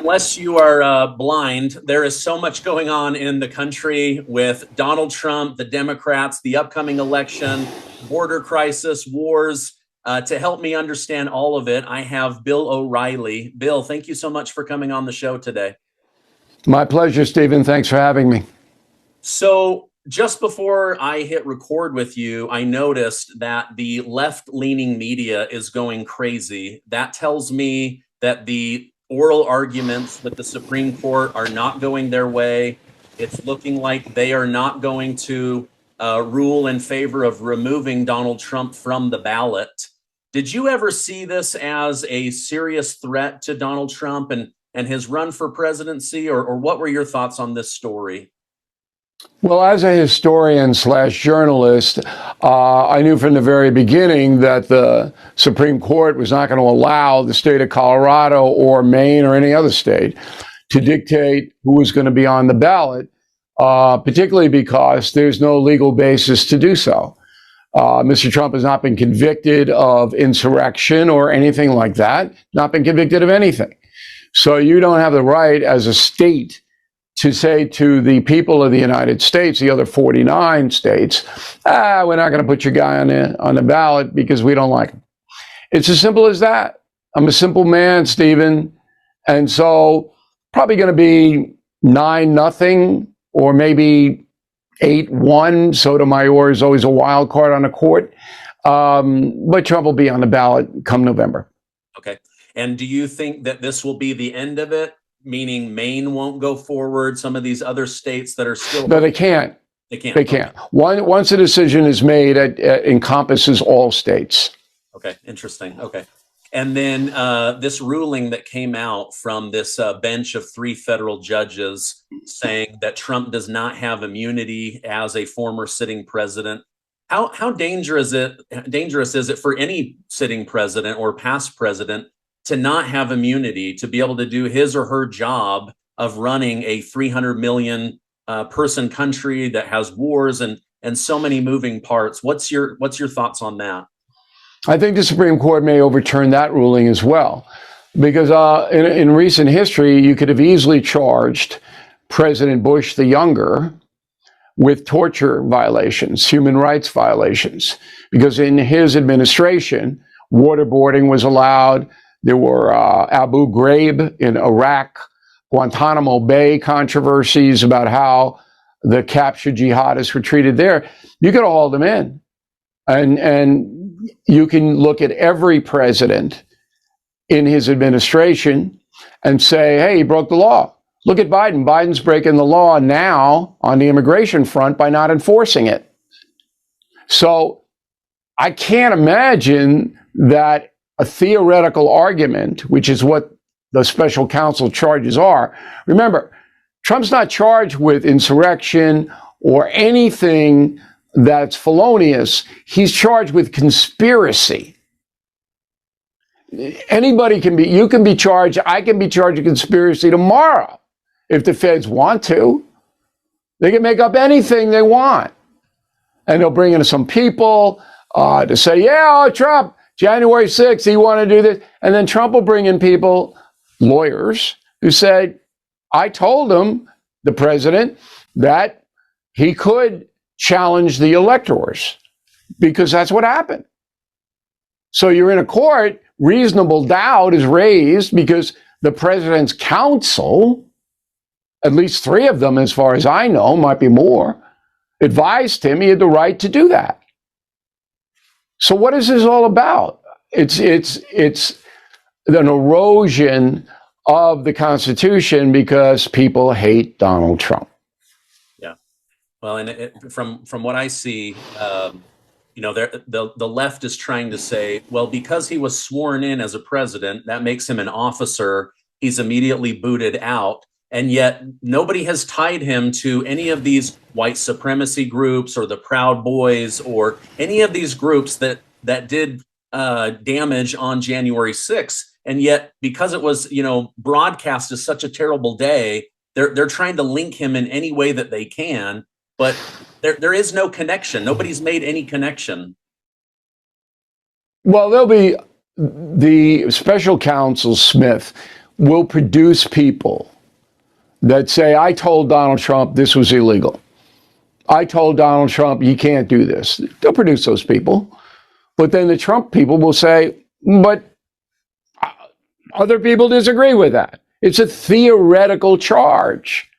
unless you are blind, there is so much going on in the country with Donald Trump, the Democrats, the upcoming election, border crisis, wars. To help me understand all of it, I have Bill O'Reilly. Bill, thank you so much for coming on the show today. My pleasure, Stephen. Thanks for having me. So just before I hit record with you, I noticed that the left-leaning media is going crazy. That tells me that the oral arguments with the Supreme Court are not going their way. It's looking like they are not going to rule in favor of removing Donald Trump from the ballot. Did you ever see this as a serious threat to Donald Trump and his run for presidency, or what were your thoughts on this story? Well, as a historian slash journalist, I knew from the very beginning that the Supreme Court was not going to allow the state of Colorado or Maine or any other state to dictate who was going to be on the ballot, particularly because there's no legal basis to do so. Mr. Trump has not been convicted of insurrection or anything like that, not been convicted of anything. So you don't have the right as a state to say to the people of the United States, the other 49 states, we're not going to put your guy on the ballot because we don't like him. It's as simple as that. I'm a simple man, Stephen. And so probably going to be 9-0 or maybe 8-1. Sotomayor is always a wild card on the court. But Trump will be on the ballot come November. Okay. And do you think that this will be the end of it? Meaning Maine won't go forward, some of these other states that are still... No, they can't. They can't. They can't. Once a decision is made, it encompasses all states. Okay, interesting. Okay. And then this ruling that came out from this bench of 3 federal judges saying that Trump does not have immunity as a former sitting president. How dangerous is it for any sitting president or past president to not have immunity, to be able to do his or her job of running a 300 million person country that has wars and so many moving parts? What's your thoughts on that? I think the Supreme Court may overturn that ruling as well, because in recent history, you could have easily charged President Bush the younger with torture violations, human rights violations, because in his administration, waterboarding was allowed. There were Abu Ghraib in Iraq, Guantanamo Bay controversies about how the captured jihadists were treated there. You could have hauled them in. And you can look at every president in his administration and say, hey, he broke the law. Look at Biden. Biden's breaking the law now on the immigration front by not enforcing it. So I can't imagine that a theoretical argument, which is what the special counsel charges are. Remember, Trump's not charged with insurrection or anything that's felonious. He's charged with conspiracy. Anybody can be, you can be charged, I can be charged with conspiracy tomorrow if the feds want to. They can make up anything they want. And they'll bring in some people to say, yeah, Trump, January 6th, he wanted to do this. And then Trump will bring in people, lawyers, who said, I told him, the president, that he could challenge the electors because that's what happened. So you're in a court, reasonable doubt is raised because the president's counsel, at least 3 of them, as far as I know, might be more, advised him he had the right to do that. So what is this all about? It's an erosion of the Constitution because people hate Donald Trump. Yeah. Well, and from what I see, the left is trying to say, well, because he was sworn in as a president, that makes him an officer. He's immediately booted out. And yet nobody has tied him to any of these white supremacy groups or the Proud Boys or any of these groups that did damage on January 6th. And yet, because it was, broadcast as such a terrible day, they're trying to link him in any way that they can. But there is no connection. Nobody's made any connection. Well, there'll be the special counsel Smith will produce people that say, I told Donald Trump this was illegal. I told Donald Trump you can't do this. They'll produce those people. But then the Trump people will say, but other people disagree with that. It's a theoretical charge.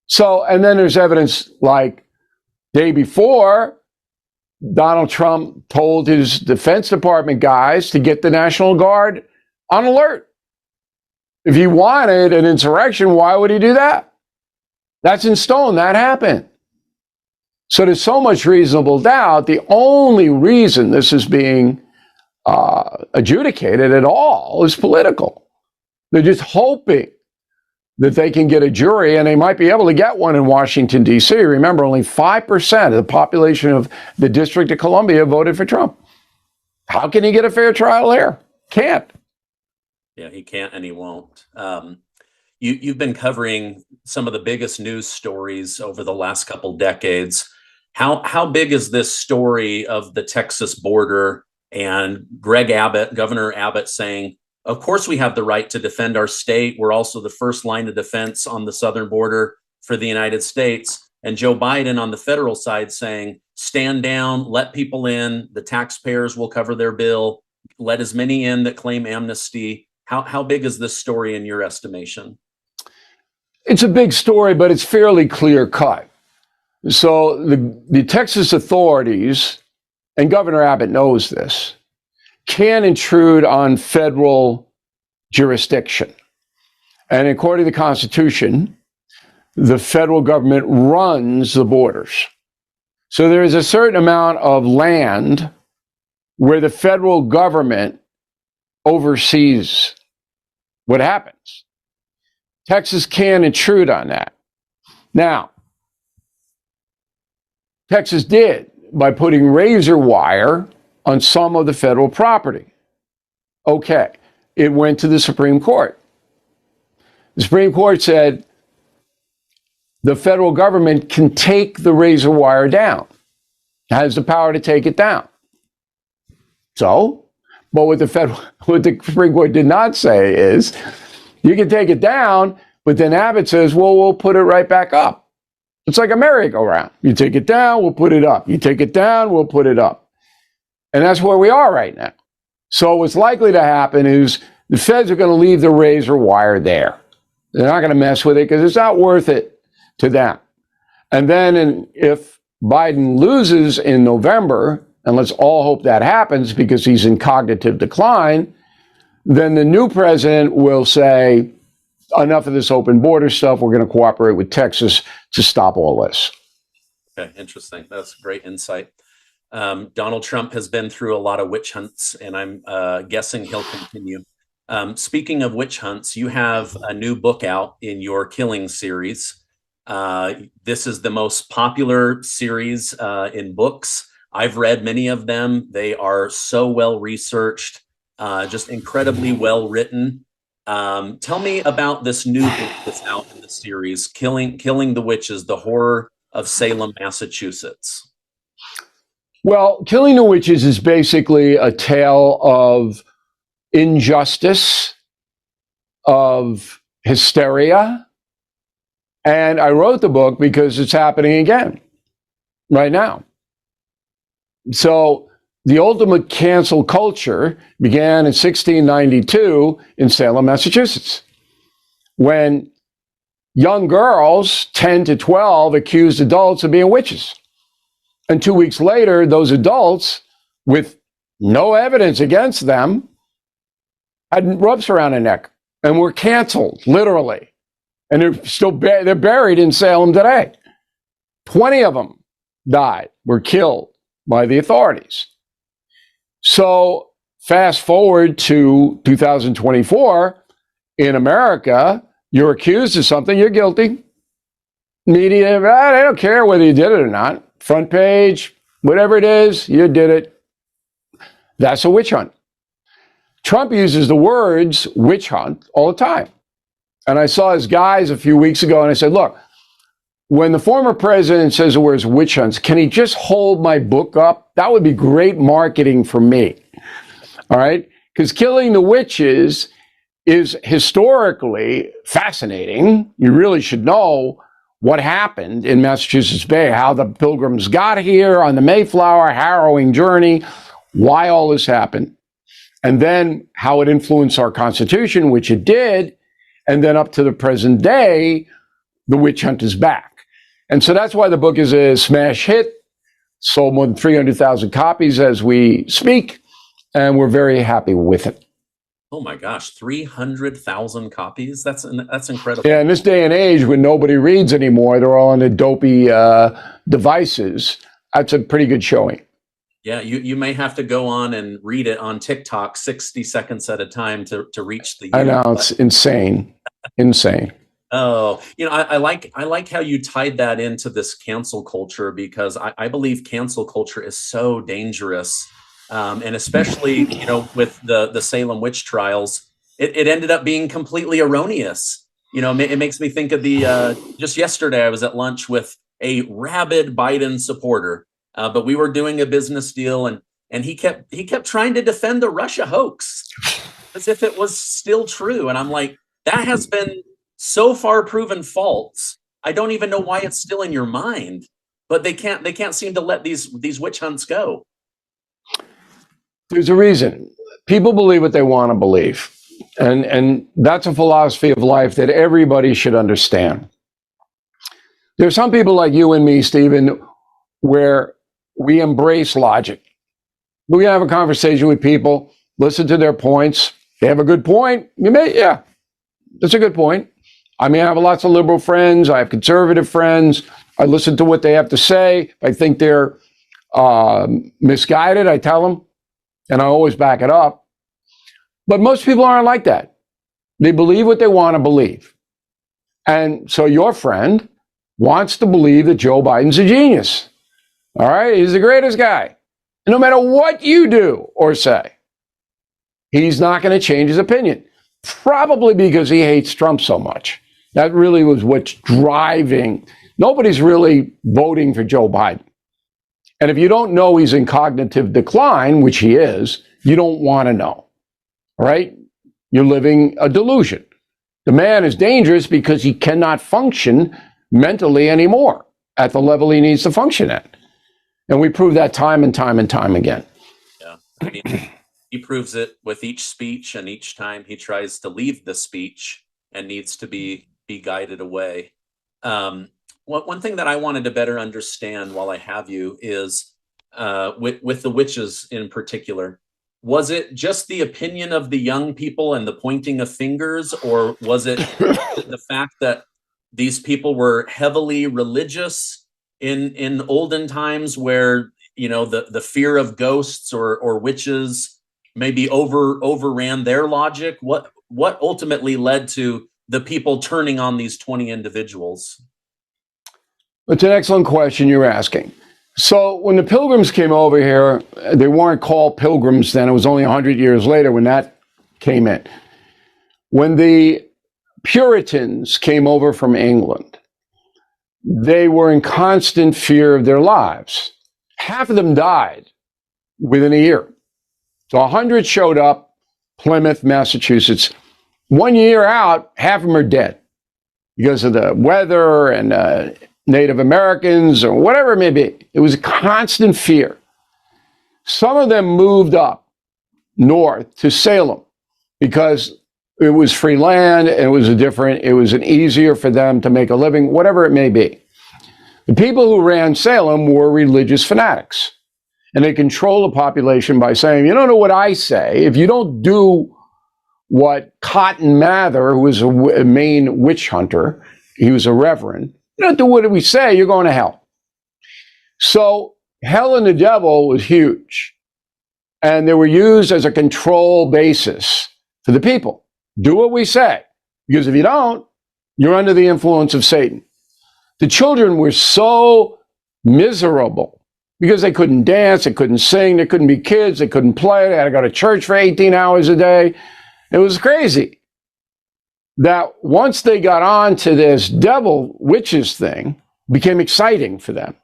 So, and then there's evidence like day before, Donald Trump told his Defense Department guys to get the National Guard on alert. If he wanted an insurrection, why would he do that? That's in stone. That happened. So there's so much reasonable doubt. The only reason this is being adjudicated at all is political. They're just hoping that they can get a jury, and they might be able to get one in Washington, D.C. Remember, only 5% of the population of the District of Columbia voted for Trump. How can he get a fair trial there? Can't. Yeah, he can't and he won't. You've been covering some of the biggest news stories over the last couple decades. How big is this story of the Texas border and Governor Abbott saying, of course we have the right to defend our state. We're also the first line of defense on the southern border for the United States. And Joe Biden on the federal side saying, stand down, let people in, the taxpayers will cover their bill, let as many in that claim amnesty. How big is this story in your estimation? It's a big story, but it's fairly clear cut. So the Texas authorities, and Governor Abbott knows this, can intrude on federal jurisdiction. And according to the Constitution, the federal government runs the borders. So there is a certain amount of land where the federal government oversees what happens. Texas can intrude on that. Now, Texas did by putting razor wire on some of the federal property. Okay, it went to the Supreme Court. The Supreme Court said the federal government can take the razor wire down, has the power to take it down. So, but what the Supreme Court did not say is, you can take it down, but then Abbott says, well, we'll put it right back up. It's like a merry-go-round. You take it down, we'll put it up. You take it down, we'll put it up. And that's where we are right now. So what's likely to happen is the feds are going to leave the razor wire there. They're not going to mess with it because it's not worth it to them. And then if Biden loses in November, and let's all hope that happens because he's in cognitive decline, then the new president will say, enough of this open border stuff. We're going to cooperate with Texas to stop all this. Okay, interesting. That's great insight. Donald Trump has been through a lot of witch hunts, and I'm guessing he'll continue. Speaking of witch hunts, you have a new book out in your Killing series. This is the most popular series in books. I've read many of them. They are so well researched, just incredibly well written. Tell me about this new book that's out in the series, Killing the Witches, The Horror of Salem, Massachusetts. Well, Killing the Witches is basically a tale of injustice, of hysteria. And I wrote the book because it's happening again right now. So the ultimate cancel culture began in 1692 in Salem, Massachusetts, when young girls, 10 to 12, accused adults of being witches. And 2 weeks later, those adults, with no evidence against them, had ropes around their neck and were canceled, literally. And they're buried in Salem today. 20 of them died, were killed by the authorities. So fast forward to 2024, in America, you're accused of something, you're guilty. Media, they don't care whether you did it or not. Front page, whatever it is, you did it. That's a witch hunt. Trump uses the words witch hunt all the time. And I saw his guys a few weeks ago and I said, look, when the former president says the words witch hunts, can he just hold my book up? That would be great marketing for me. All right? Because Killing the Witches is historically fascinating. You really should know what happened in Massachusetts Bay, how the Pilgrims got here on the Mayflower, harrowing journey, why all this happened, and then how it influenced our Constitution, which it did, and then up to the present day, the witch hunt is back. And so that's why the book is a smash hit, sold more than 300,000 copies as we speak, and we're very happy with it. Oh my gosh, 300,000 copies? That's incredible. Yeah, in this day and age when nobody reads anymore, they're all on the dopey devices. That's a pretty good showing. Yeah, you may have to go on and read it on TikTok 60 seconds at a time to reach the. I know, it's insane. Insane. Oh, I like how you tied that into this cancel culture, because I believe cancel culture is so dangerous. And especially, with the Salem witch trials, it ended up being completely erroneous. It makes me think of just yesterday, I was at lunch with a rabid Biden supporter, but we were doing a business deal, and he kept trying to defend the Russia hoax as if it was still true. And I'm like, that has been so far proven false. I don't even know why it's still in your mind, but they can't seem to let these witch hunts go. There's a reason. People believe what they want to believe. And that's a philosophy of life that everybody should understand. There's some people like you and me, Stephen, where we embrace logic. We have a conversation with people, listen to their points. They have a good point. Yeah, that's a good point. I mean, I have lots of liberal friends. I have conservative friends. I listen to what they have to say. If I think they're misguided, I tell them. And I always back it up. But most people aren't like that. They believe what they want to believe. And so your friend wants to believe that Joe Biden's a genius. All right? He's the greatest guy. And no matter what you do or say, he's not going to change his opinion. Probably because he hates Trump so much. That really was what's driving. Nobody's really voting for Joe Biden. And if you don't know he's in cognitive decline, which he is, you don't want to know, right? You're living a delusion. The man is dangerous because he cannot function mentally anymore at the level he needs to function at. And we prove that time and time and time again. Yeah, I mean, he proves it with each speech, and each time he tries to leave the speech and needs to be guided away. One thing that I wanted to better understand while I have you is with the witches in particular, was it just the opinion of the young people and the pointing of fingers, or was it the fact that these people were heavily religious in olden times, where the fear of ghosts or witches maybe overran their logic? What ultimately led to the people turning on these 20 individuals? It's an excellent question you're asking. So when the Pilgrims came over here, they weren't called Pilgrims then. It was only 100 years later when that came in. When the Puritans came over from England, they were in constant fear of their lives. Half of them died within a year. So 100 showed up, Plymouth, Massachusetts. 1 year out, half of them are dead because of the weather and Native Americans or whatever it may be. It was a constant fear. Some of them moved up north to Salem because it was free land and it was an easier for them to make a living, whatever it may be. The people who ran Salem were religious fanatics, and they controlled the population by saying, you don't know what I say. If you don't do what Cotton Mather, who was a Maine witch hunter, he was a reverend, you don't do what we say, you're going to hell. So hell and the devil was huge. And they were used as a control basis for the people. Do what we say. Because if you don't, you're under the influence of Satan. The children were so miserable because they couldn't dance, they couldn't sing, they couldn't be kids, they couldn't play, they had to go to church for 18 hours a day. It was crazy. That once they got on to this devil witches thing, it became exciting for them.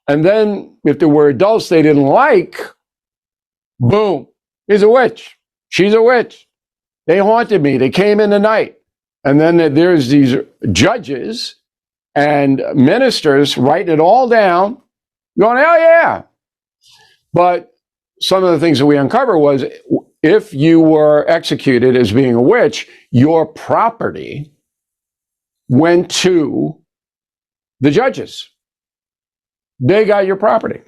And then if there were adults they didn't like, boom, he's a witch. She's a witch. They haunted me. They came in the night. And then there's these judges and ministers writing it all down, going, oh, yeah. But some of the things that we uncovered was if you were executed as being a witch, your property went to the judges. They got your property.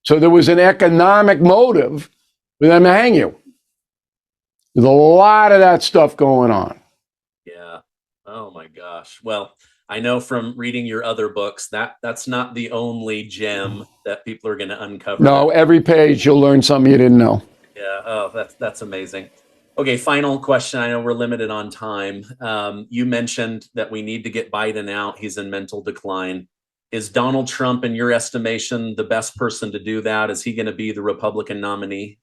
So there was an economic motive for them to hang you. There's a lot of that stuff going on. Yeah. Oh my gosh. Well, I know from reading your other books that's not the only gem that people are going to uncover. No, every page you'll learn something you didn't know. Yeah. Oh, that's amazing. Okay, final question. I know we're limited on time. You mentioned that we need to get Biden out. He's in mental decline. Is Donald Trump, in your estimation, the best person to do that? Is he going to be the Republican nominee?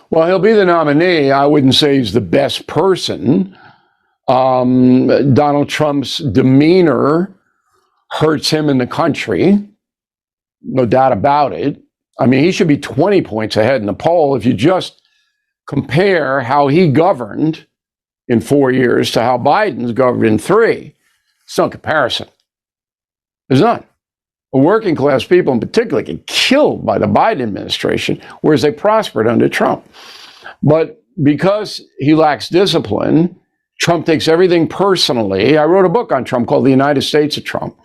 Well, he'll be the nominee. I wouldn't say he's the best person. Donald Trump's demeanor hurts him in the country. No doubt about it. I mean, he should be 20 points ahead in the poll if you just compare how he governed in 4 years to how Biden's governed in 3. It's no comparison. There's none. Working class people in particular get killed by the Biden administration, whereas they prospered under Trump. But because he lacks discipline, Trump takes everything personally. I wrote a book on Trump called The United States of Trump,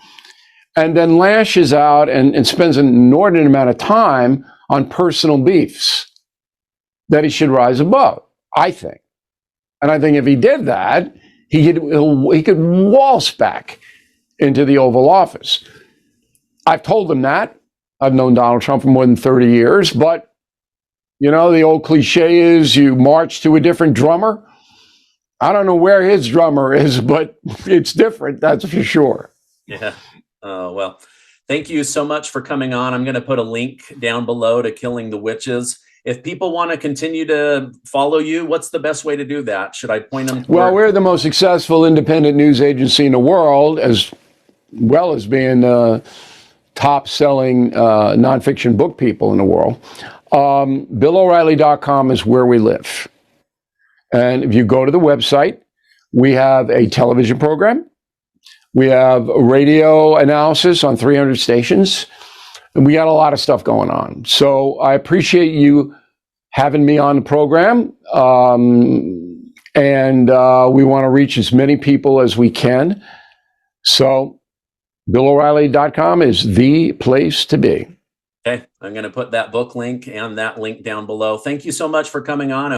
and then lashes out and spends an inordinate amount of time on personal beefs that he should rise above, I think. And I think if he did that, he could waltz back into the Oval Office. I've told him that. I've known Donald Trump for more than 30 years, but, you know, the old cliche is you march to a different drummer. I don't know where his drummer is, but it's different, that's for sure. Yeah. Well, thank you so much for coming on. I'm going to put a link down below to Killing the Witches. If people want to continue to follow you, what's the best way to do that? Should I point them? Well, we're the most successful independent news agency in the world, as well as being top-selling nonfiction book people in the world. BillO'Reilly.com is where we live. And if you go to the website, we have a television program. We have a radio analysis on 300 stations. And we got a lot of stuff going on. So I appreciate you having me on the program. And we want to reach as many people as we can. So BillO'Reilly.com is the place to be. Okay, I'm going to put that book link and that link down below. Thank you so much for coming on.